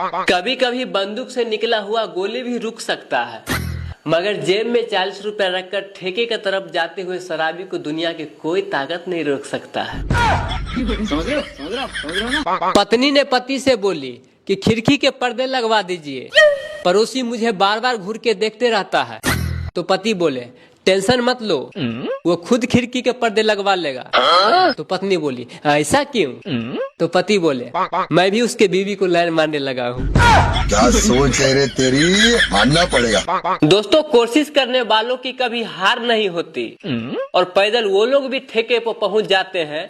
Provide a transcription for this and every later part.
कभी कभी बंदूक से निकला हुआ गोली भी रुक सकता है, मगर जेब में 40 रुपए रखकर ठेके की तरफ जाते हुए शराबी को दुनिया की कोई ताकत नहीं रोक सकता है। समझ रहे हो ना? पत्नी ने पति से बोली कि खिड़की के पर्दे लगवा दीजिए, पड़ोसी मुझे बार बार घूर के देखते रहता है। तो पति बोले टेंशन मत लो, वो खुद खिड़की के पर्दे लगवा लेगा। तो पत्नी बोली ऐसा क्यों? तो पति बोले मैं भी उसके बीवी को लाइन मारने लगा हूँ। क्या सोच है रे तेरी, मानना पड़ेगा। दोस्तों, कोशिश करने वालों की कभी हार नहीं होती, और पैदल वो लोग भी ठेके पर पहुँच जाते हैं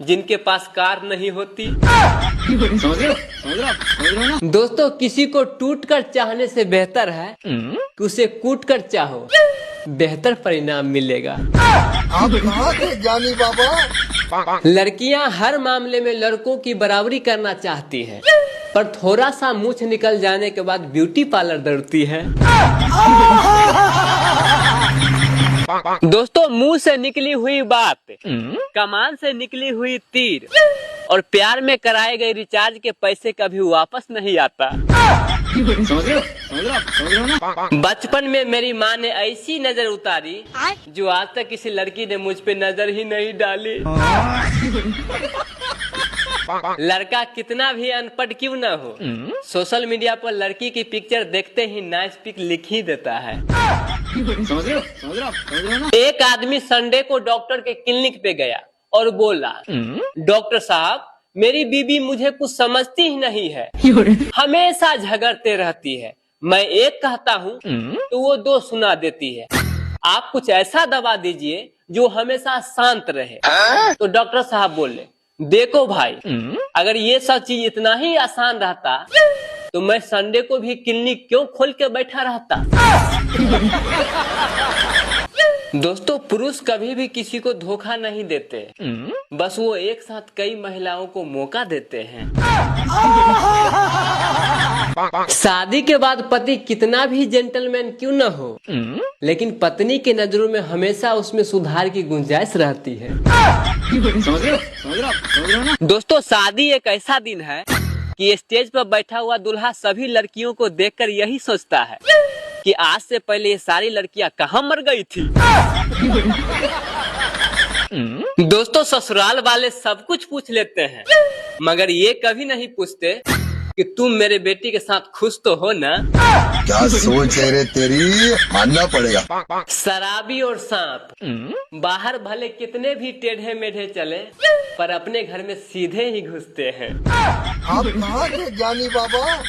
जिनके पास कार नहीं होती। समझ रहे हो? दोस्तों, किसी को टूट कर चाहने से बेहतर है कि उसे कूट कर चाहो, बेहतर परिणाम मिलेगा। आप कहाँ थे ज्ञानी बाबा? लड़कियां हर मामले में लड़कों की बराबरी करना चाहती हैं, पर थोड़ा सा मूछ निकल जाने के बाद ब्यूटी पार्लर दौड़ती है। दोस्तों, मुंह से निकली हुई बात, कमान से निकली हुई तीर, और प्यार में कराए गए रिचार्ज के पैसे कभी वापस नहीं आता। समझ रहे हो? बचपन में मेरी माँ ने ऐसी नजर उतारी जो आज तक किसी लड़की ने मुझ पे नजर ही नहीं डाली। लड़का कितना भी अनपढ़ क्यों न हो, सोशल मीडिया पर लड़की की पिक्चर देखते ही नाइस पिक लिख ही देता है। समझ रहे हो? एक आदमी संडे को डॉक्टर के क्लिनिक पे गया और बोला डॉक्टर साहब, मेरी बीबी मुझे कुछ समझती ही नहीं है, हमेशा झगड़ते रहती है। मैं एक कहता हूँ तो वो दो सुना देती है। आप कुछ ऐसा दवा दीजिए जो हमेशा शांत रहे। तो डॉक्टर साहब बोले देखो भाई, अगर ये सब चीज इतना ही आसान रहता तो मैं संडे को भी क्लिनिक क्यों खोल के बैठा रहता। दोस्तों, पुरुष कभी भी किसी को धोखा नहीं देते, बस वो एक साथ कई महिलाओं को मौका देते हैं। शादी के बाद पति कितना भी जेंटलमैन क्यों न हो, लेकिन पत्नी के नजरों में हमेशा उसमें सुधार की गुंजाइश रहती है। दोस्तों, शादी एक ऐसा दिन है कि स्टेज पर बैठा हुआ दूल्हा सभी लड़कियों को देखकर यही सोचता है कि आज से पहले ये सारी लड़कियां कहाँ मर गई थी। दोस्तों, ससुराल वाले सब कुछ पूछ लेते हैं, मगर ये कभी नहीं पूछते कि तुम मेरे बेटी के साथ खुश तो हो ना। क्या सोच है रे तेरी, मानना पड़ेगा। शराबी और सांप बाहर भले कितने भी टेढ़े मेढ़े चले, पर अपने घर में सीधे ही घुसते हैं। आप कहाँ थे ज्ञानी बाबा?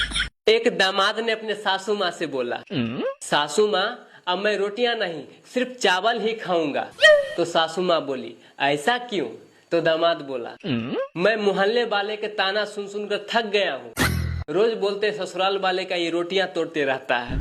एक दामाद ने अपने सासू माँ से बोला सासू माँ, अब मैं रोटियां नहीं सिर्फ चावल ही खाऊंगा। तो सासू माँ बोली ऐसा क्यों? तो दामाद बोला मैं मोहल्ले वाले के ताना सुन सुन कर थक गया हूँ, रोज बोलते ससुराल वाले का ये रोटियां तोड़ते रहता है।